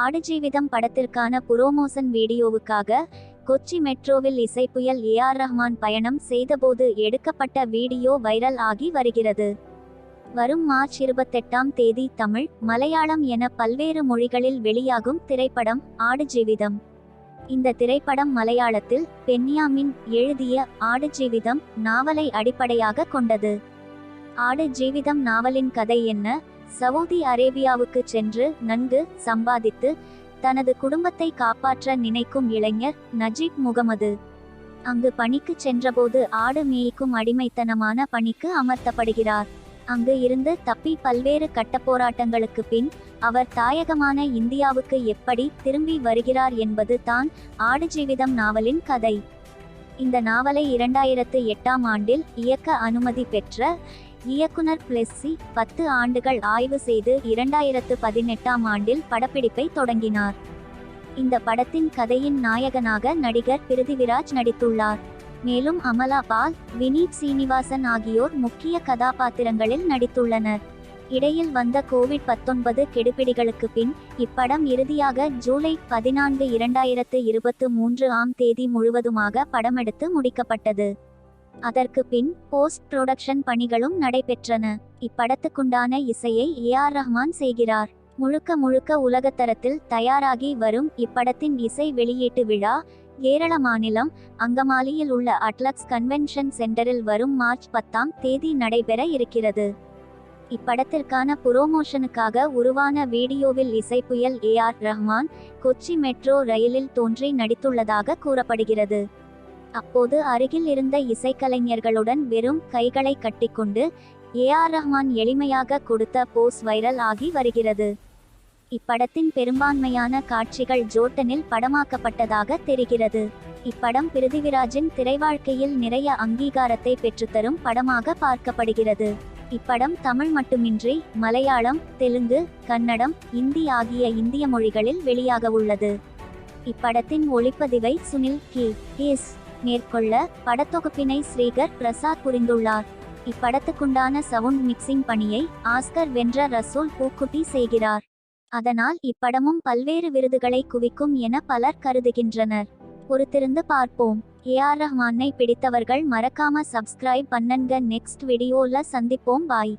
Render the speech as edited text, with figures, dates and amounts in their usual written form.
ஆடுஜீவிதம் படத்திற்கான promotion வீடியோவுக்காக Kochi மெட்ரோவில் இசைப்புயல் AR Rahman பயணம் செய்தபோது எடுக்கப்பட்ட வீடியோ வைரல் ஆகி வருகிறது. வரும் மார்ச் 28ஆம் தேதி தமிழ், மலையாளம் என பல்வேறு மொழிகளில் வெளியாகும் திரைப்படம் ஆடுஜீவிதம். இந்த திரைப்படம் மலையாளத்தில் பென்யாமின் எழுதிய ஆடுஜீவிதம் நாவலை அடிப்படையாக கொண்டது. ஆடுஜீவிதம் நாவலின் கதை என்ன? சவுதி அரேபியாவுக்கு சென்று நன்கு சம்பாதித்து தனது குடும்பத்தை காப்பாற்ற நினைக்கும் இளைஞர் நஜீப் முகமது அங்கு பணிக்கு சென்றபோது ஆடு மேய்க்கும் அடிமைத்தனமான பணிக்கு அமர்த்தப்படுகிறார். அங்கு இருந்து தப்பி பல்வேறு கட்டப்போராட்டங்களுக்கு பின் அவர் தாயகமான இந்தியாவுக்கு எப்படி திரும்பி வருகிறார் என்பது தான் ஆடுஜீவிதம் நாவலின் கதை. இந்த நாவலை 2008ஆம் ஆண்டில் இயக்க அனுமதி பெற்ற இயக்குனர் பிளெஸ்ஸி 10 ஆண்டுகள் ஆய்வு செய்து 2018ஆம் ஆண்டில் படப்பிடிப்பை தொடங்கினார். இந்த படத்தின் கதையின் நாயகனாக நடிகர் பிருதிவிராஜ் நடித்துள்ளார். மேலும் அமலா பால், வினீத் சீனிவாசன் ஆகியோர் முக்கிய கதாபாத்திரங்களில் நடித்துள்ளனர். இடையில் வந்த கோவிட்-19 கெடுபிடிகளுக்கு பின் இப்படம் இறுதியாக ஜூலை 14, 2023ஆம் தேதி முழுவதுமாக படமெடுத்து முடிக்கப்பட்டது. அதற்கு பின் போஸ்ட் புரொடக்ஷன் பணிகளும் நடைபெற்றன. இப்படத்துக்குண்டான இசையை ஏஆர் ரஹ்மான் செய்கிறார். முழுக்க உலகத்தரத்தில் தயாராகி வரும் இப்படத்தின் இசை வெளியீட்டு விழா கேரள மாநிலம் அங்கமாலியில் உள்ள அட்லக்ஸ் கன்வென்ஷன் சென்டரில் வரும் மார்ச் 10ஆம் தேதி நடைபெற இருக்கிறது. இப்படத்திற்கான புரோமோஷனுக்காக உருவான வீடியோவில் இசைப்புயல் ஏஆர் ரஹ்மான் கொச்சி மெட்ரோ ரயிலில் தோன்றி நடித்துள்ளதாக கூறப்படுகிறது. அப்போது அருகில் இருந்த இசைக்கலைஞர்களுடன் வெறும் கைகளை கட்டிக்கொண்டு ஏஆர் ரஹ்மான் எளிமையாக கொடுத்த போஸ் வைரல் ஆகி வருகிறது. இப்படத்தின் பெரும்பான்மையான காட்சிகள் ஜோர்டனில் படமாக்கப்பட்டதாக தெரிகிறது. இப்படம் பிருதிவிராஜின் திரைவாழ்க்கையில் நிறைய அங்கீகாரத்தை பெற்றுத்தரும் படமாக பார்க்கப்படுகிறது. இப்படம் தமிழ் மட்டுமின்றி மலையாளம், தெலுங்கு, கன்னடம், இந்தி ஆகிய இந்திய மொழிகளில் வெளியாக உள்ளது. இப்படத்தின் ஒளிப்பதிவை சுனில் கே.எஸ். மேற்கொள்ள படத்தொகுப்பினை ஸ்ரீகர் பிரசாத் புரிந்துள்ளார். இப்படத்துக்குண்டான சவுண்ட் மிக்சிங் பணியை ஆஸ்கர் வென்ற ரசூல் பூக்குட்டி செய்கிறார். அதனால் இப்படமும் பல்வேறு விருதுகளை குவிக்கும் என பலர் கருதுகின்றனர். பொறுத்திருந்து பார்ப்போம். ஏஆர் ரஹ்மானை பிடித்தவர்கள் மறக்காம சப்ஸ்கிரைப் பண்ணுங்க. நெக்ஸ்ட் வீடியோல சந்திப்போம். பாய்.